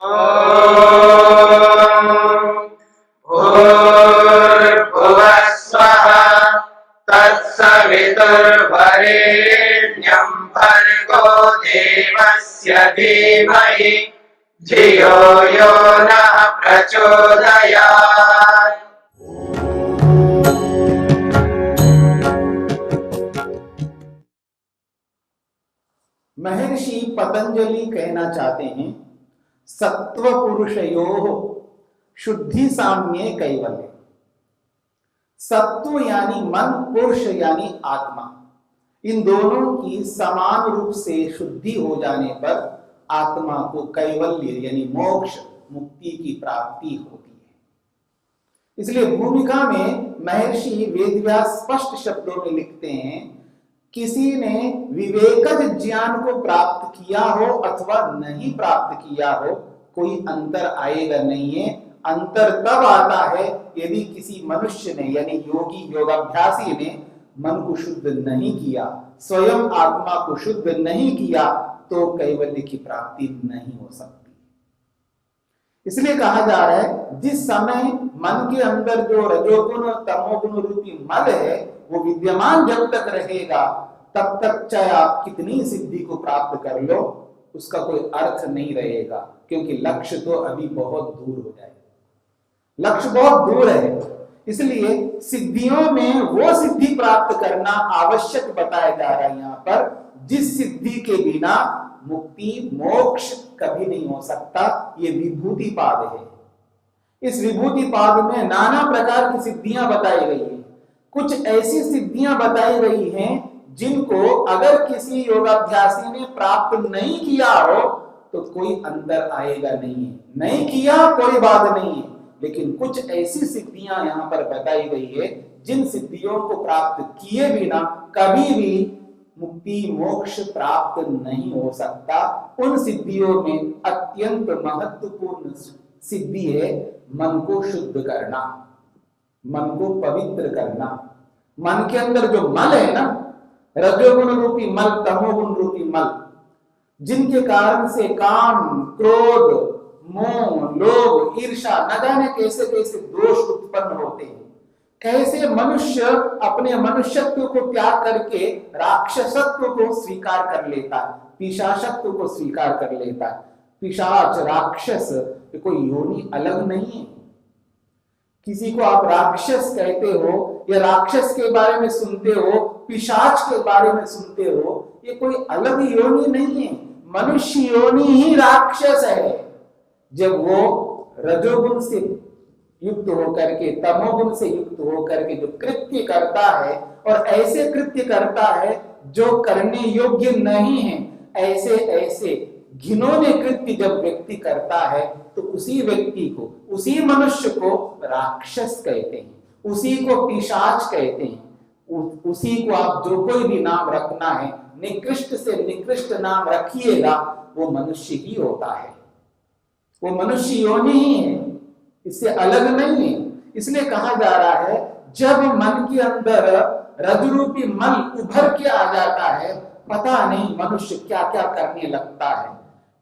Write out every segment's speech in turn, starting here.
भूर्भुवः स्वः तत्सवितुर्वरेण्यं भर्गो देवस्य धीमहि धियो यो नः प्रचोदयात्। महर्षि पतंजलि कहना चाहते हैं, सत्व पुरुषयोः शुद्धि साम्ये कैवल्य। सत्व यानी मन, पुरुष यानी आत्मा, इन दोनों की समान रूप से शुद्धि हो जाने पर आत्मा को कैवल्य यानी मोक्ष, मुक्ति की प्राप्ति होती है। इसलिए भूमिका में महर्षि वेदव्यास स्पष्ट शब्दों में लिखते हैं, किसी ने विवेकज ज्ञान को प्राप्त किया हो अथवा नहीं प्राप्त किया हो, कोई अंतर आएगा नहीं है। अंतर तब आता है यदि किसी मनुष्य ने यानी योगी, योगाभ्यासी ने मन को शुद्ध नहीं किया, स्वयं आत्मा को शुद्ध नहीं किया, तो कैवल्य की प्राप्ति नहीं हो सकती। इसलिए कहा जा रहा है, जिस समय मन के अंदर जो रजोगुण तमोगुण रूपी मल है वो विद्यमान जब तक रहेगा, तब तक चाहे आप कितनी सिद्धि को प्राप्त कर लो, उसका कोई अर्थ नहीं रहेगा, क्योंकि लक्ष्य तो अभी बहुत दूर हो जाएगा। लक्ष्य बहुत दूर है, इसलिए सिद्धियों में वो सिद्धि प्राप्त करना आवश्यक बताया जा रहा है यहाँ पर, जिस सिद्धि के बिना मुक्ति मोक्ष कभी नहीं हो सकता। ये विभूति पाद है। इस विभूति पाद में नाना प्रकार की सिद्धियां बताई गई है। कुछ ऐसी सिद्धियां बताई गई हैं जिनको अगर किसी योगाभ्यासी ने प्राप्त नहीं किया हो तो कोई अंतर आएगा नहीं है। नहीं किया कोई बात नहीं है, लेकिन कुछ ऐसी सिद्धियां यहां पर बताई गई है जिन सिद्धियों को प्राप्त किए बिना कभी भी मुक्ति मोक्ष प्राप्त नहीं हो सकता। उन सिद्धियों में अत्यंत महत्वपूर्ण सिद्धि है मन को शुद्ध करना, मन को पवित्र करना। मन के अंदर जो मल है ना, रजोगुण रूपी मल, तमोगुण रूपी मल, जिनके कारण से काम, क्रोध, मोह, लोभ, ईर्षा, न जाने कैसे कैसे दोष उत्पन्न होते हैं। कैसे मनुष्य अपने मनुष्यत्व को त्याग करके राक्षसत्व को स्वीकार कर लेता है, पिशाचत्व को स्वीकार कर लेता है। पिशाच, राक्षस कोई योनि अलग नहीं है। किसी को आप राक्षस कहते हो या राक्षस के बारे में सुनते हो, पिशाच के बारे में सुनते हो, ये कोई अलग योनि नहीं है। मनुष्य योनि ही राक्षस है। जब वो रजोगुण से युक्त होकर के, तमोगुण से युक्त होकर के जो कृत्य करता है, और ऐसे कृत्य करता है जो करने योग्य नहीं है, ऐसे ऐसे घिनौने कृत्य जब व्यक्ति करता है, तो उसी व्यक्ति को, उसी मनुष्य को राक्षस कहते हैं, उसी को पिशाच कहते हैं। उसी को आप जो कोई भी नाम रखना है, निकृष्ट से निकृष्ट नाम रखिएगा, वो मनुष्य ही होता है, वो मनुष्य योनि ही है, इससे अलग नहीं है। इसलिए कहा जा रहा है, जब मन के अंदर रजरूपी मल उभर के आ जाता है, पता नहीं मनुष्य क्या क्या करने लगता है,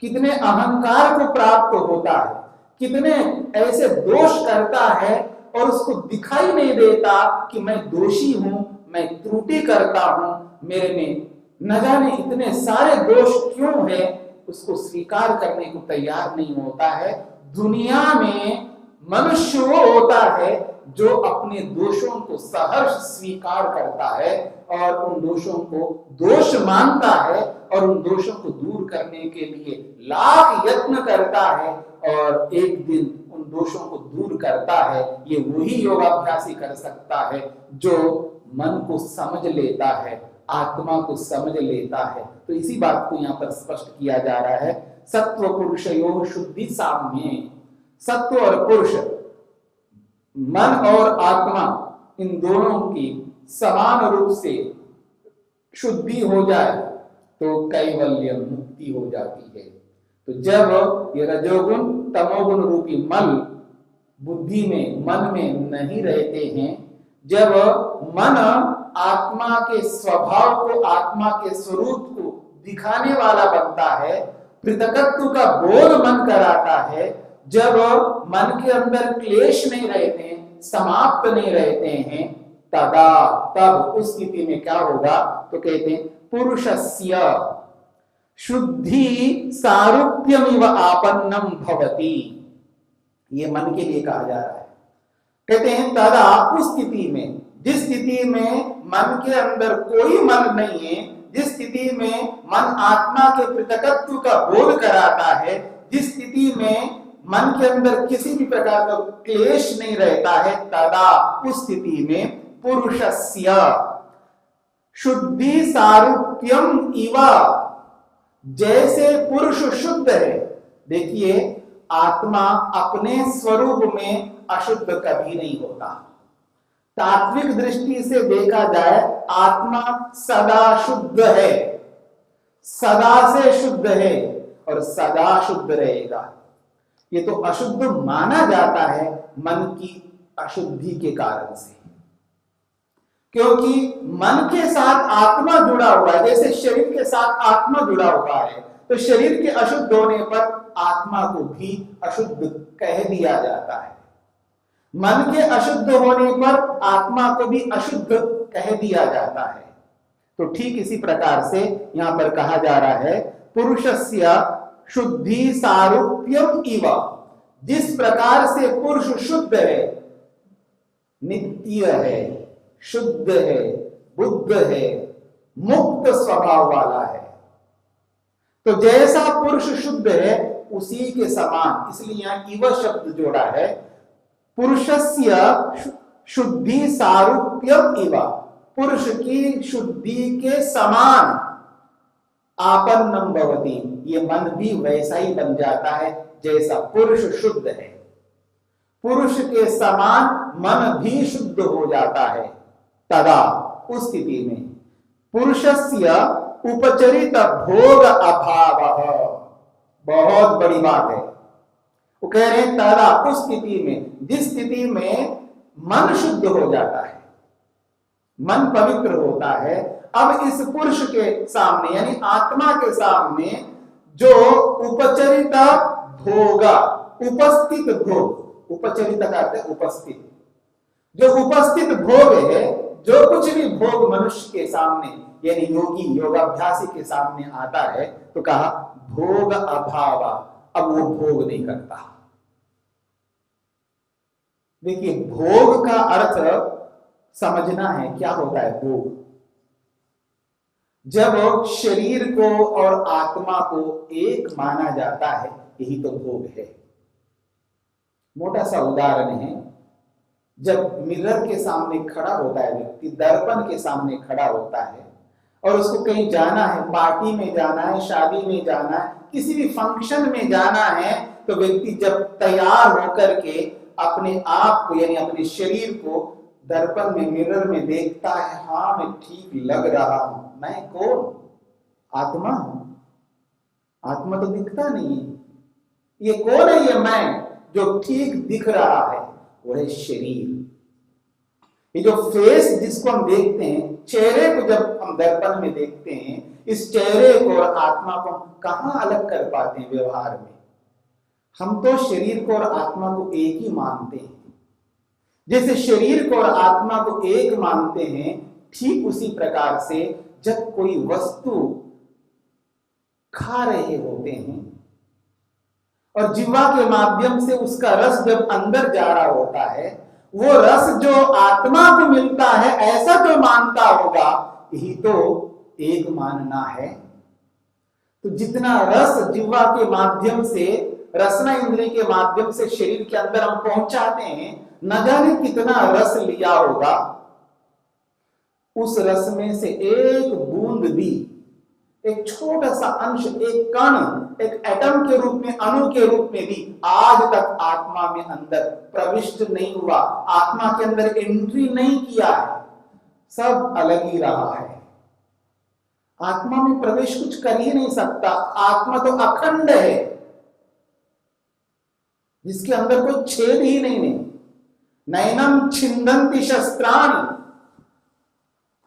कितने अहंकार को प्राप्त होता है, कितने ऐसे दोष करता है और उसको दिखाई नहीं देता कि मैं दोषी हूं, मैं त्रुटि करता हूं, मेरे में न जाने इतने सारे दोष क्यों है, उसको स्वीकार करने को तैयार नहीं होता है। दुनिया में मनुष्य वो होता है जो अपने दोषों को सहर्ष स्वीकार करता है और उन दोषों को दोष मानता है और उन दोषों को दूर करने के लिए लाख यत्न करता है और एक दिन उन दोषों को दूर करता है। ये वही योगाभ्यासी कर सकता है जो मन को समझ लेता है, आत्मा को समझ लेता है। तो इसी बात को यहाँ पर स्पष्ट किया जा रहा है, सत्व पुरुषयोः शुद्धि साम्ये। सत्व और पुरुष, मन और आत्मा, इन दोनों की समान रूप से शुद्धि हो जाए तो कैवल्य मुक्ति हो जाती है। तो जब ये रजोगुण तमोगुण रूपी मल बुद्धि में, मन में नहीं रहते हैं, जब मन आत्मा के स्वभाव को, आत्मा के स्वरूप को दिखाने वाला बनता है, पृथकत्व का बोध मन कराता है, जब मन के अंदर क्लेश नहीं रहते, समाप्त नहीं रहते हैं, तदा तब उस स्थिति में क्या होगा? तो कहते हैं पुरुषस्य शुद्धि सारूप्यमिव आपन्नम भवति। ये मन के लिए कहा जा रहा है। कहते हैं तदा उस स्थिति में, जिस स्थिति में मन के अंदर कोई मन नहीं है, जिस स्थिति में मन आत्मा के पृथकत्व का बोध कराता है, जिस स्थिति में मन के अंदर किसी भी प्रकार का क्लेश नहीं रहता है, तदा उस स्थिति में पुरुषस्य शुद्धि सारूप्यम इवा, जैसे पुरुष शुद्ध है। देखिए, आत्मा अपने स्वरूप में अशुद्ध कभी नहीं होता। तात्विक दृष्टि से देखा जाए, आत्मा सदा शुद्ध है, सदा से शुद्ध है और सदा शुद्ध रहेगा। ये तो अशुद्ध माना जाता है मन की अशुद्धि के कारण से, क्योंकि मन के साथ आत्मा जुड़ा हुआ है। जैसे शरीर के साथ आत्मा जुड़ा हुआ है, तो शरीर के अशुद्ध होने पर आत्मा को भी अशुद्ध कह दिया जाता है। मन के अशुद्ध होने पर आत्मा को भी अशुद्ध कह दिया जाता है। तो ठीक इसी प्रकार से यहां पर कहा जा रहा है पुरुषस्य शुद्धि सारूप्यम इव, जिस प्रकार से पुरुष शुद्ध है, नित्य है, शुद्ध है, बुद्ध है, मुक्त स्वभाव वाला है, तो जैसा पुरुष शुद्ध है उसी के समान, इसलिए यहां इव शब्द जोड़ा है। पुरुषस्य शुद्धि सारूप्यम इव, पुरुष की शुद्धि के समान आपन्नम भवति, ये मन भी वैसा ही बन जाता है जैसा पुरुष शुद्ध है। पुरुष के समान मन भी शुद्ध हो जाता है। तदा उस स्थिति में पुरुषस्य उपचरित भोग अभाव, बहुत बड़ी बात है। वो कह रहे हैं तदा उस स्थिति में, जिस स्थिति में मन शुद्ध हो जाता है, मन पवित्र होता है, अब इस पुरुष के सामने यानी आत्मा के सामने जो उपचरित भोग, उपस्थित भोग, उपचरित का अर्थ है उपस्थित, जो उपस्थित भोग है, जो कुछ भी भोग मनुष्य के सामने यानी योगी योगाभ्यासी के सामने आता है, तो कहा भोग अभाव, अब वो भोग नहीं करता। देखिए, भोग का अर्थ समझना है, क्या होता है भोग? जब शरीर को और आत्मा को एक माना जाता है, यही तो भोग है। मोटा सा उदाहरण है, जब मिरर के सामने खड़ा होता है व्यक्ति, दर्पण के सामने खड़ा होता है और उसको कहीं जाना है, पार्टी में जाना है, शादी में जाना है, किसी भी फंक्शन में जाना है, तो व्यक्ति जब तैयार होकर के अपने आप को यानी अपने शरीर को दर्पण में मिरर में देखता है, हाँ मैं ठीक लग रहा हूं, मैं कौन? आत्मा हूं। आत्मा तो दिखता नहीं है, ये कौन है? ये मैं जो ठीक दिख रहा है वो है शरीर। ये जो फेस जिसको हम देखते हैं, चेहरे को जब हम दर्पण में देखते हैं, इस चेहरे को और आत्मा को कहां अलग कर पाते हैं व्यवहार में? हम तो शरीर को और आत्मा को एक ही मानते हैं। जैसे शरीर को और आत्मा को एक मानते हैं, ठीक उसी प्रकार से जब कोई वस्तु खा रहे होते हैं और जिह्वा के माध्यम से उसका रस जब अंदर जा रहा होता है, वो रस जो आत्मा को मिलता है, ऐसा जो मानता होगा, यही तो एक मानना है। तो जितना रस जिह्वा के माध्यम से, रसना इंद्रिय के माध्यम से शरीर के अंदर हम पहुंचाते हैं, न जाने कितना रस लिया होगा, उस रस में से एक बूंद भी, एक छोटा सा अंश, एक कण, एक एटम के रूप में, अणु के रूप में भी आज तक आत्मा में अंदर प्रविष्ट नहीं हुआ, आत्मा के अंदर एंट्री नहीं किया है, सब अलग ही रहा है। आत्मा में प्रवेश कुछ कर ही नहीं सकता। आत्मा तो अखंड है, जिसके अंदर कोई छेद ही नहीं है। नैनम छिंदन्ति शस्त्राणि,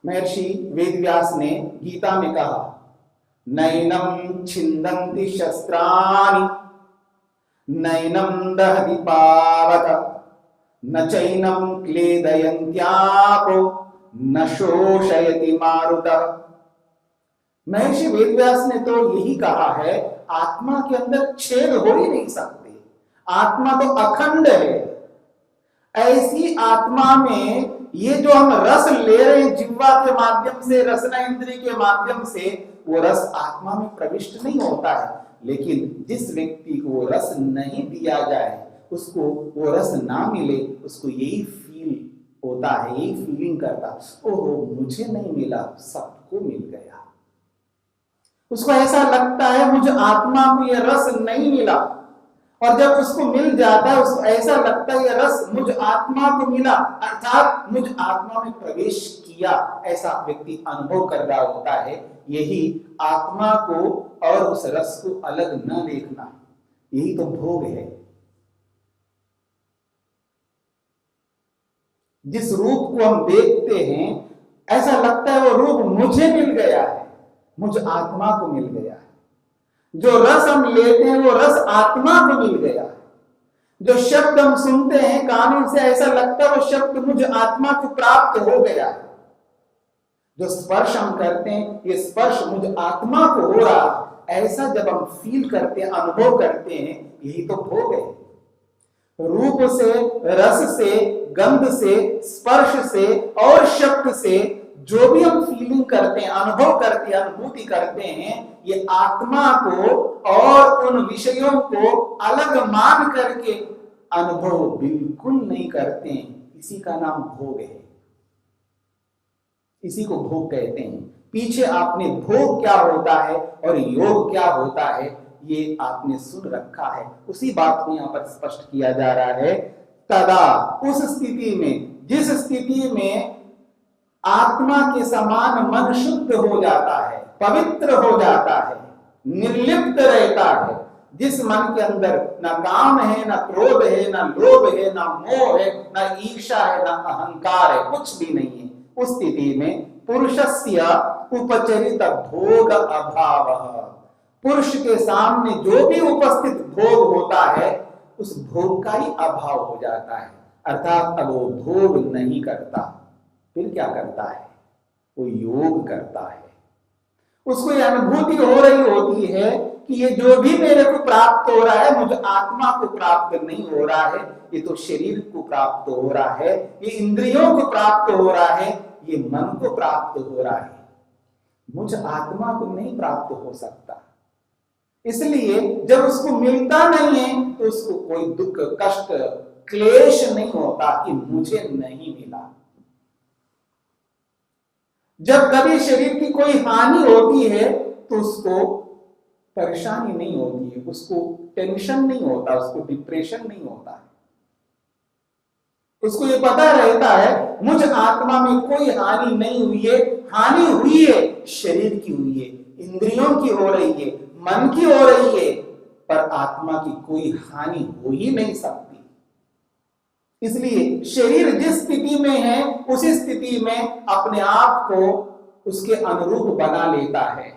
महर्षि वेदव्यास ने गीता में कहा, नैनं छिन्दन्ति शस्त्राणि नैनं दहति पावक न चैनं क्लेदयन्त्यापो न शोषयति मारुतः। महर्षि वेदव्यास ने तो यही कहा है, आत्मा के अंदर छेद हो ही नहीं सकते, आत्मा तो अखंड है। ऐसी आत्मा में ये जो हम रस ले रहे हैं जिह्वा के माध्यम से, रसना इंद्रिय के माध्यम से, वो रस आत्मा में प्रविष्ट नहीं होता है। लेकिन जिस व्यक्ति को रस नहीं दिया जाए, उसको वो रस ना मिले, उसको यही फील होता है, यही फीलिंग करता, ओहो मुझे नहीं मिला, सबको मिल गया। उसको ऐसा लगता है मुझे आत्मा को ये रस नहीं मिला, और जब उसको मिल जाता है उसको ऐसा लगता है ये रस मुझ आत्मा को मिला, अर्थात मुझ आत्मा में प्रवेश किया, ऐसा व्यक्ति अनुभव कर रहा होता है। यही आत्मा को और उस रस को अलग न देखना, यही तो भोग है। जिस रूप को हम देखते हैं ऐसा लगता है वो रूप मुझे मिल गया है, मुझ आत्मा को मिल गया है। जो रस हम लेते हैं वो रस आत्मा को मिल गया है। जो शब्द हम सुनते हैं कानों से, ऐसा लगता है वो शब्द मुझ आत्मा को प्राप्त हो गया है। जो स्पर्श हम करते हैं ये स्पर्श मुझ आत्मा को हो रहा है, ऐसा जब हम फील करते हैं, अनुभव करते हैं, यही तो भोग है। रूप से, रस से, गंध से, स्पर्श से और शब्द से जो भी हम फीलिंग करते हैं, अनुभव करते हैं, अनुभूति करते हैं, ये आत्मा को और उन विषयों को अलग मान करके अनुभव बिल्कुल नहीं करते हैं। इसी का नाम भोग है, इसी को भोग कहते हैं। पीछे आपने भोग क्या होता है और योग क्या होता है ये आपने सुन रखा है, उसी बात को यहां पर स्पष्ट किया जा रहा है। तदा, उस स्थिति में, जिस स्थिति में आत्मा के समान मन शुद्ध हो जाता है, पवित्र हो जाता है, निर्लिप्त रहता है, जिस मन के अंदर ना काम है, ना क्रोध है, ना लोभ है, ना मोह है, ना ईर्षा है, ना अहंकार है, कुछ भी नहीं है, उस स्थिति में पुरुषस्य उपचरित भोग अभाव, पुरुष के सामने जो भी उपस्थित भोग होता है उस भोग का ही अभाव हो जाता है। अर्थात अब वो भोग नहीं करता, फिर क्या करता है? वो योग करता है। उसको यह अनुभूति हो रही होती है कि ये जो भी मेरे को प्राप्त हो रहा है मुझे आत्मा को प्राप्त नहीं हो रहा है, ये तो शरीर को प्राप्त हो रहा है, ये इंद्रियों को प्राप्त हो रहा है, ये मन को प्राप्त हो रहा है, मुझ आत्मा को नहीं प्राप्त हो सकता। इसलिए जब उसको मिलता नहीं है तो उसको कोई दुख, कष्ट, क्लेश नहीं होता कि मुझे नहीं मिला। जब कभी शरीर की कोई हानि होती है तो उसको परेशानी नहीं होती है, उसको टेंशन नहीं होता, उसको डिप्रेशन नहीं होता है। उसको ये पता रहता है मुझ आत्मा में कोई हानि नहीं हुई है, हानि हुई है शरीर की हुई है, इंद्रियों की हो रही है, मन की हो रही है, पर आत्मा की कोई हानि हो ही नहीं सकती। इसलिए शरीर जिस स्थिति में है उसी स्थिति में अपने आप को उसके अनुरूप बना लेता है।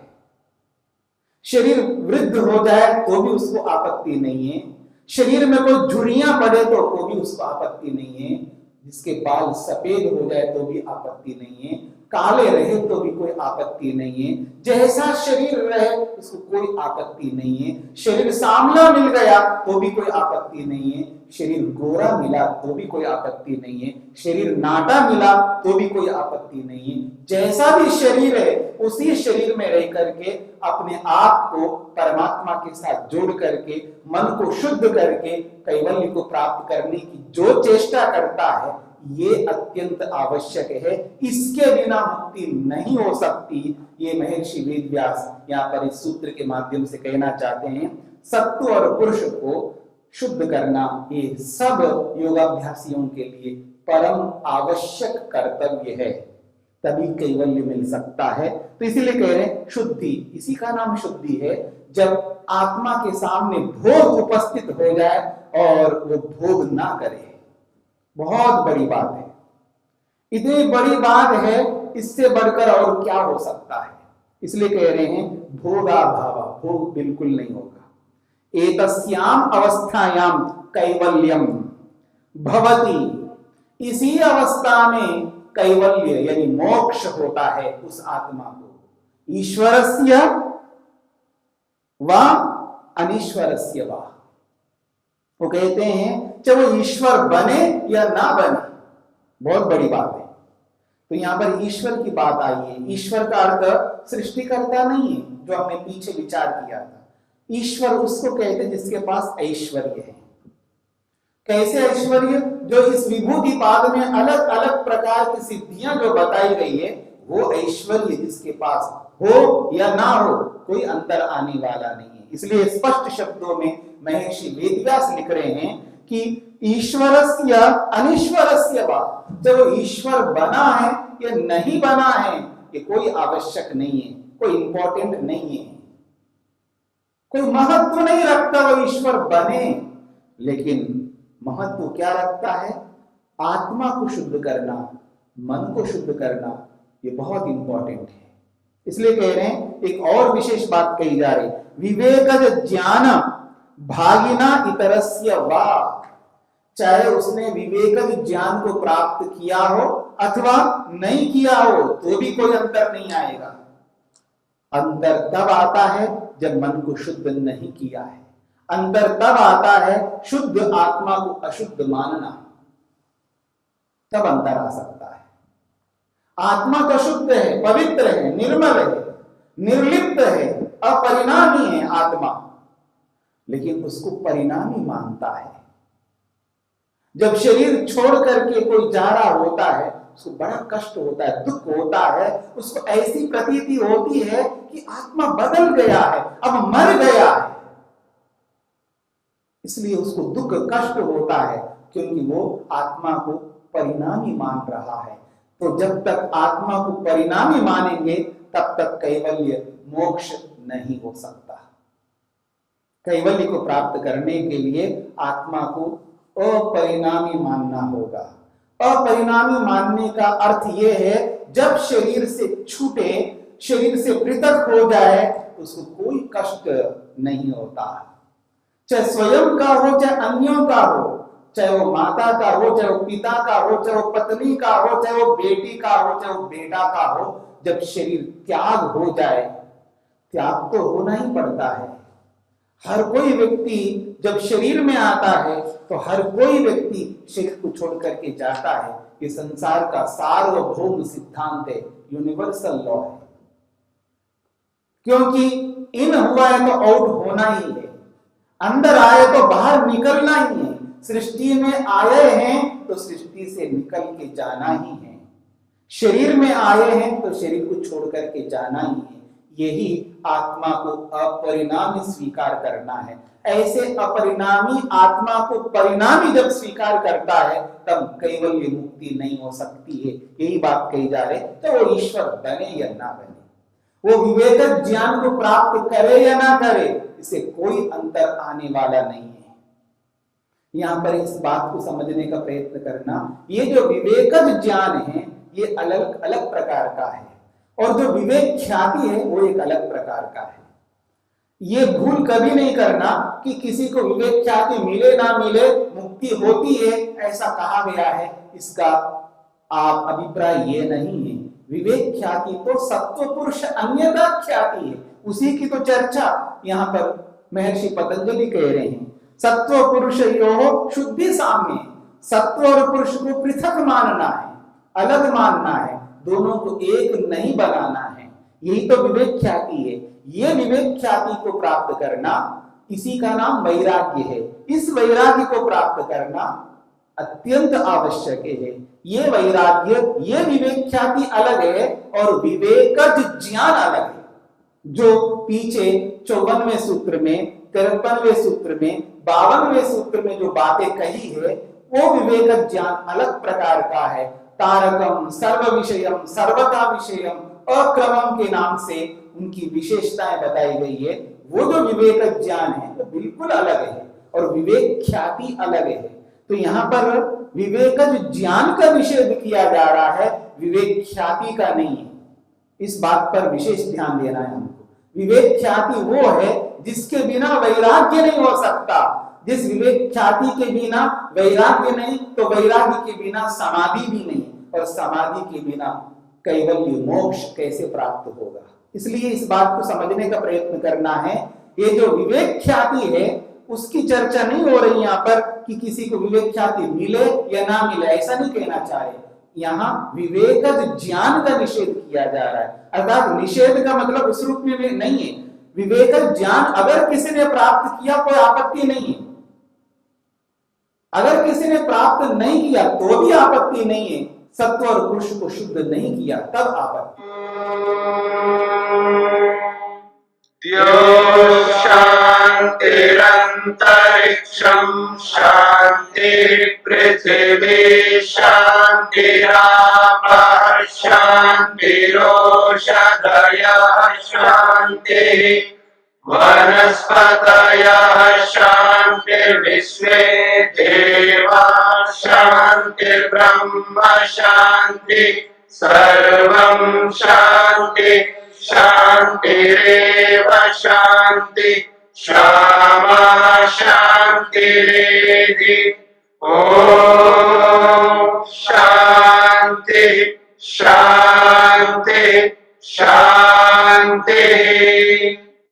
शरीर वृद्ध हो जाए तो भी उसको आपत्ति नहीं है, शरीर में कोई झुर्रियां पड़े तो भी उसको आपत्ति नहीं है, जिसके बाल सफेद हो जाए तो भी आपत्ति नहीं है, काले रहे तो भी कोई आपत्ति नहीं है, जैसा शरीर रहे उसको कोई आपत्ति नहीं है। शरीर सांवला मिल गया तो भी कोई आपत्ति नहीं है, शरीर गोरा मिला तो भी कोई आपत्ति नहीं है, शरीर नाटा मिला तो भी कोई आपत्ति नहीं है। जैसा भी शरीर है उसी शरीर में रह करके अपने आप को परमात्मा के साथ जोड़ करके, मन को शुद्ध करके कैवल्य को प्राप्त करने की जो चेष्टा करता है ये अत्यंत आवश्यक है। इसके बिना मुक्ति नहीं हो सकती। ये महर्षि वेदव्यास यहाँ पर इस सूत्र के माध्यम से कहना चाहते हैं। सत्व और पुरुष को शुद्ध करना ये सब योगाभ्यासियों के लिए परम आवश्यक कर्तव्य है, तभी कैवल्य मिल सकता है। तो इसीलिए कह रहे हैं शुद्धि, इसी का नाम शुद्धि है। जब आत्मा के सामने भोग उपस्थित हो जाए और वो भोग ना करे, बहुत बड़ी बात है। इतनी बड़ी बात है, इससे बढ़कर और क्या हो सकता है। इसलिए कह रहे हैं भोगाभाव, भोग बिल्कुल नहीं होगा। एतस्याम अवस्थायाम कैवल्यम भवति, इसी अवस्था में कैवल्य यानी मोक्ष होता है उस आत्मा को। ईश्वरस्य व अनीश्वरस्य वा, वो कहते हैं चाहे वो ईश्वर बने या ना बने, बहुत बड़ी बात है। तो यहां पर ईश्वर की बात आई है। ईश्वर का अर्थ सृष्टिकर्ता नहीं है, जो हमने पीछे विचार किया था। ईश्वर उसको कहते हैं जिसके पास ऐश्वर्य है। कैसे ऐश्वर्य? जो इस विभूति पाद में अलग अलग प्रकार की सिद्धियां जो बताई गई है, वो ऐश्वर्य जिसके पास हो या ना हो, कोई अंतर आने वाला नहीं है। इसलिए स्पष्ट शब्दों में महर्षि वेदव्यास लिख रहे हैं कि ईश्वरस्य अनीश्वरस्य वा, जब वो ईश्वर बना है या नहीं बना है, ये कोई आवश्यक नहीं है, कोई इंपॉर्टेंट नहीं है, कोई महत्व नहीं रखता वो ईश्वर बने। लेकिन महत्व क्या रखता है? आत्मा को शुद्ध करना, मन को शुद्ध करना, ये बहुत इंपॉर्टेंट है। इसलिए कह रहे हैं, एक और विशेष बात कही जा रही, विवेकज ज्ञान भागिना इतरस्य वा, चाहे उसने विवेकज ज्ञान को प्राप्त किया हो अथवा नहीं किया हो, तो भी कोई अंतर नहीं आएगा। अंतर तब आता है जब मन को शुद्ध नहीं किया है। अंतर तब आता है शुद्ध आत्मा को अशुद्ध मानना, तब अंतर आ सकता है। आत्मा तो शुद्ध है, पवित्र है, निर्मल है, निर्लिप्त है, अपरिणामी है आत्मा, लेकिन उसको परिणामी मानता है। जब शरीर छोड़ करके कोई जा रहा होता है, उसको बड़ा कष्ट होता है, दुख होता है, उसको ऐसी प्रतीति होती है कि आत्मा बदल गया है, अब मर गया है। इसलिए उसको दुख कष्ट होता है, क्योंकि वो आत्मा को परिणामी मान रहा है। तो जब तक आत्मा को परिणामी मानेंगे, तब तक कैवल्य मोक्ष नहीं हो सकता। कैवल्य को प्राप्त करने के लिए आत्मा को अपरिणामी मानना होगा। अपरिणामी मानने का अर्थ यह है, जब शरीर से छूटे, शरीर से पृथक हो जाए, उसको कोई कष्ट नहीं होता, चाहे स्वयं का हो चाहे अन्यों का हो, चाहे वो माता का हो चाहे वो पिता का हो, चाहे वो पत्नी का हो चाहे वो बेटी का हो चाहे वो बेटा का हो। जब शरीर त्याग हो जाए, त्याग तो होना ही पड़ता है। हर कोई व्यक्ति जब शरीर में आता है, तो हर कोई व्यक्ति शरीर को छोड़ करके जाता है। ये संसार का सार्वभौम सिद्धांत है, यूनिवर्सल लॉ है। क्योंकि इन हुआ है तो आउट होना ही है, अंदर आए तो बाहर निकलना ही है। सृष्टि में आए हैं तो सृष्टि से निकल के जाना ही है। शरीर में आए हैं तो शरीर को छोड़ करके जाना ही है। यही आत्मा को अपरिणामी स्वीकार करना है। ऐसे अपरिणामी आत्मा को परिणामी जब स्वीकार करता है, तब कैवल्य मुक्ति नहीं हो सकती है। यही बात कही जा रही। तो वो ईश्वर बने या ना बने, वो विवेक ज्ञान को प्राप्त करे या ना करे, इसे कोई अंतर आने वाला नहीं है। यहां पर इस बात को समझने का प्रयत्न करना, ये जो विवेकज ज्ञान है ये अलग अलग प्रकार का है, और जो विवेक ख्याति है वो एक अलग प्रकार का है। ये भूल कभी नहीं करना कि किसी को विवेक ख्याति मिले ना मिले मुक्ति होती है, ऐसा कहा गया है, इसका आप अभिप्राय ये नहीं है। विवेक ख्याति तो सत्व पुरुष अन्यथा ख्याति है, उसी की तो चर्चा यहाँ पर महर्षि पतंजलि कह रहे हैं। सत्व पुरुष यो शुद्धि साम्य, सत्व और पुरुष को पृथक मानना है, अलग मानना है, दोनों को एक नहीं बनाना है। यही तो विवेक ख्याति है। ये विवेक ख्याति को प्राप्त करना, इसी का नाम वैराग्य है। इस वैराग्य को प्राप्त करना अत्यंत आवश्यक है। ये वैराग्य, ये विवेक ख्याति अलग है और विवेकज ज्ञान अलग है। जो पीछे 54वें सूत्र में, 53वें सूत्र में, 52वें सूत्र में जो बातें कही है, वो विवेक ज्ञान अलग प्रकार का है। तारकम, सर्व विषयम, सर्वथा विषयम, अक्रमम के नाम से उनकी विशेषताएं बताई गई है। वो जो विवेक ज्ञान है वो बिल्कुल अलग है और विवेक ख्याति अलग है। तो यहाँ पर विवेकज ज्ञान का निषेध किया जा रहा है, विवेक ख्याति का नहीं है। इस बात पर विशेष ध्यान देना है हमको। विवेक ख्याति वो है जिसके बिना वैराग्य नहीं हो सकता। जिस विवेक ख्याति के बिना वैराग्य नहीं, तो वैराग्य के बिना समाधि भी नहीं, और समाधि के बिना कैवल्य मोक्ष कैसे प्राप्त होगा। इसलिए इस बात को समझने का प्रयत्न करना है। ये जो विवेक ख्याति है उसकी चर्चा नहीं हो रही यहाँ पर कि किसी को विवेक ख्याति मिले या ना मिले, ऐसा नहीं कहना चाह रहे। यहाँ विवेकज ज्ञान का निषेध किया जा रहा है, अर्थात निषेध का मतलब उस रूप में नहीं है। विवेकज ज्ञान अगर किसी ने प्राप्त किया कोई आपत्ति नहीं है, अगर किसी ने प्राप्त नहीं किया तो भी आपत्ति नहीं है। सत्व और पुरुष को शुद्ध नहीं किया तब आपत्ति। शांतिरंतरिक्षं शांति पृथिवी शांतिरापः शांतिरोषधयः शांति वनस्पतयः शांतिर्विश्वे देवाः शांतिर्ब्रह्म शांति सर्वं शांति शांतिरेव शांति क्षमा शांतिरेधि। ओम शांति शांति शांति।